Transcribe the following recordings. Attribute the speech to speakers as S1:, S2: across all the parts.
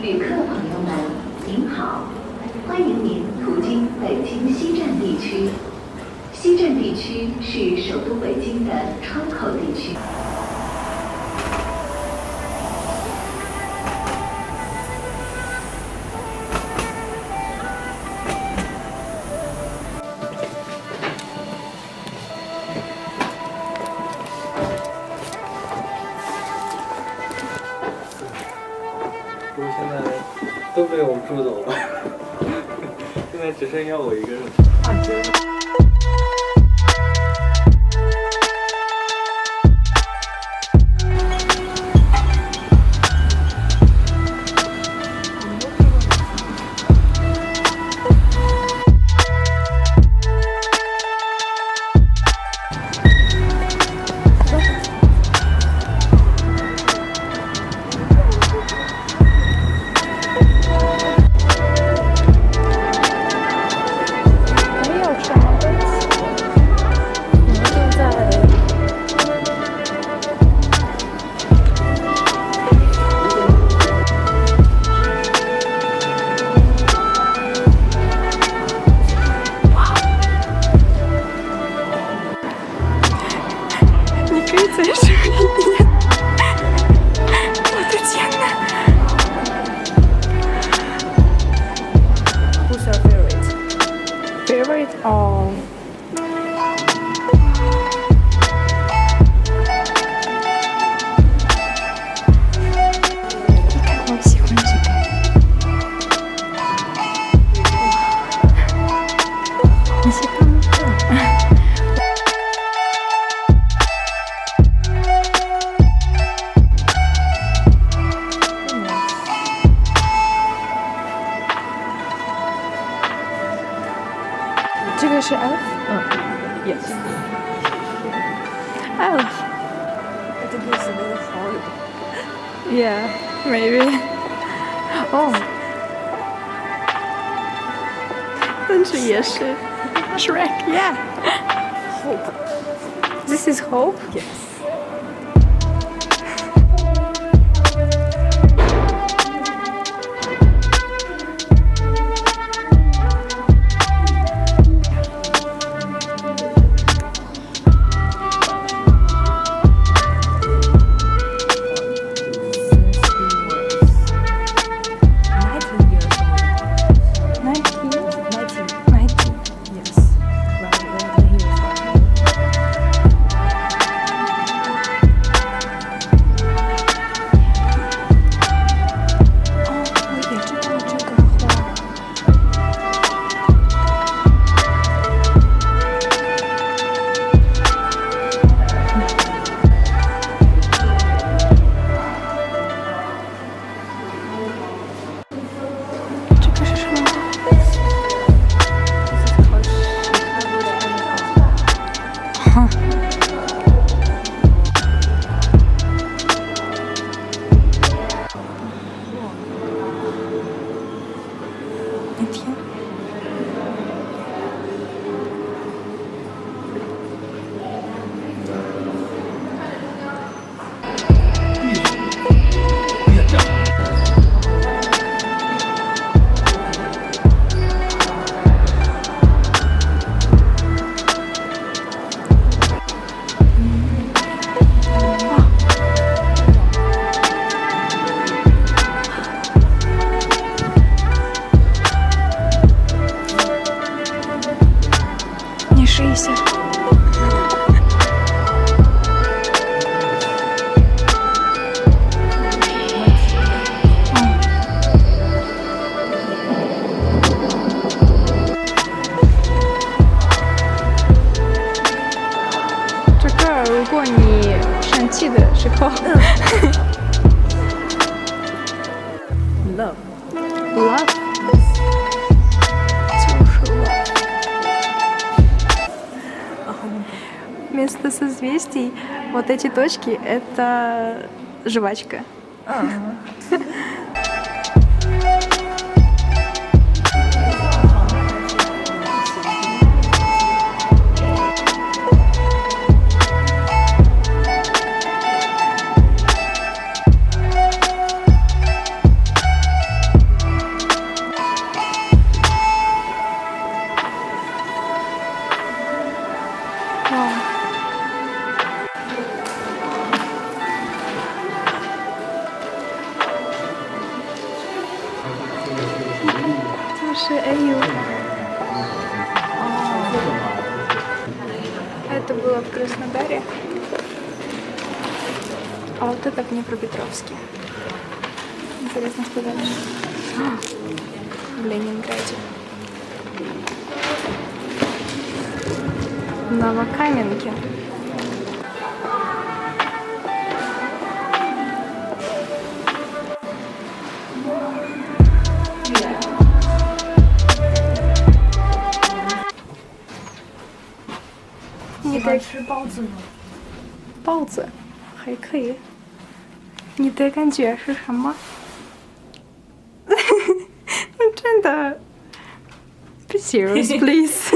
S1: 旅客朋友们，您好，欢迎您途经北京西站地区。西站地区是首都北京的窗口地区。
S2: 不过现在都被我住走了，现在只剩下我一个人。
S3: Favorite? Oh. 我喜欢这个。你喜欢吗？这个是 elf？
S4: Yes.
S3: elf.
S4: Это будет really hard.
S3: Yeah, maybe. Oh. 但是也是 Shrek, yeah.
S4: Hope.
S3: This is Hope?
S4: Yes.
S3: Love. Love. 就是 love. Вместо созвездий вот эти точки — это жвачка. 是 AU. Это было в Краснодаре. А вот это в Днепропетровске. Интересно, что дальше. В Ленинграде. В Новокаменке.你得吃包子吗？包子还可以。你的感觉是什么？真的 ，be serious, please.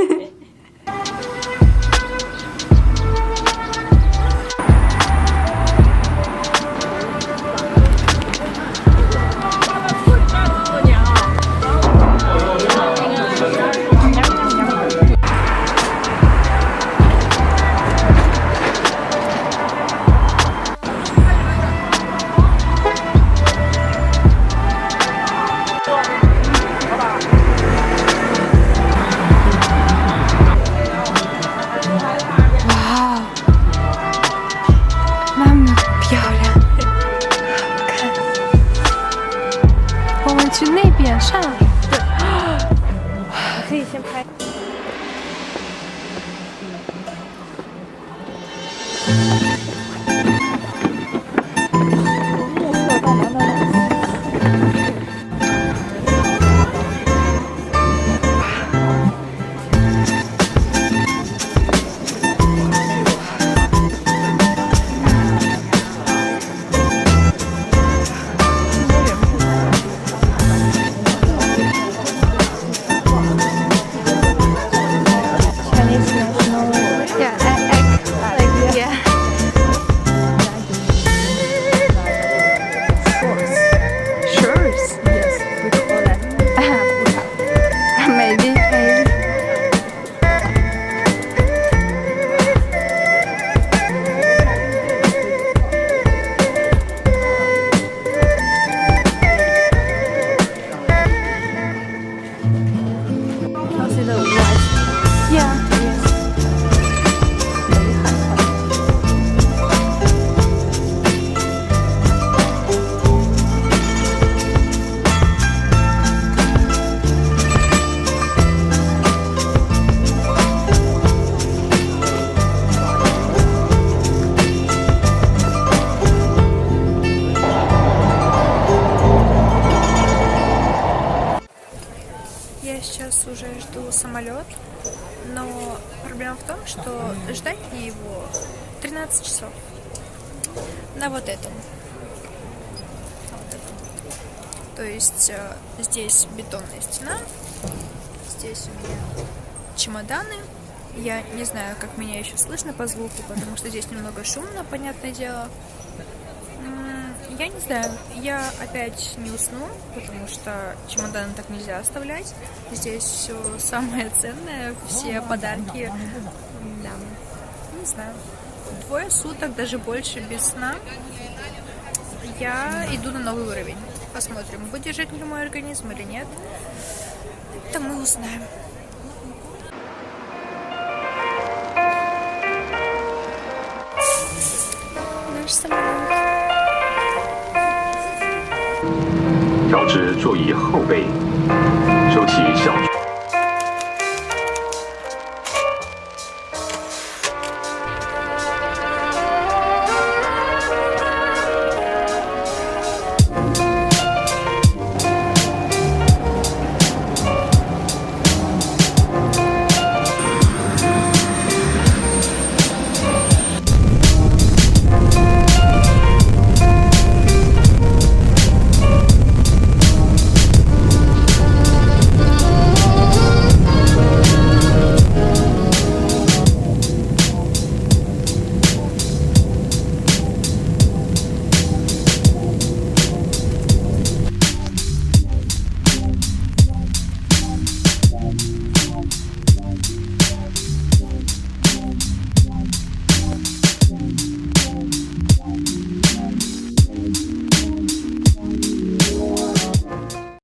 S3: 去那边上，对，可以先拍。Я сейчас уже жду самолет, но проблема в том, что ждать мне его 13 часов на вот этом. То есть здесь бетонная стена, здесь у меня чемоданы. Я не знаю, как меня еще слышно по звуку, потому что здесь немного шумно, понятное дело. Я не знаю, я опять не усну, потому что чемоданы так нельзя оставлять. Здесь все самое ценное, все подарки. Да, не знаю. 2 суток, даже больше без сна. Я иду на новый уровень. Посмотрим, выдержит ли мой организм или нет. Это мы узнаем. Наш самолет.
S5: 调至座椅后背，收起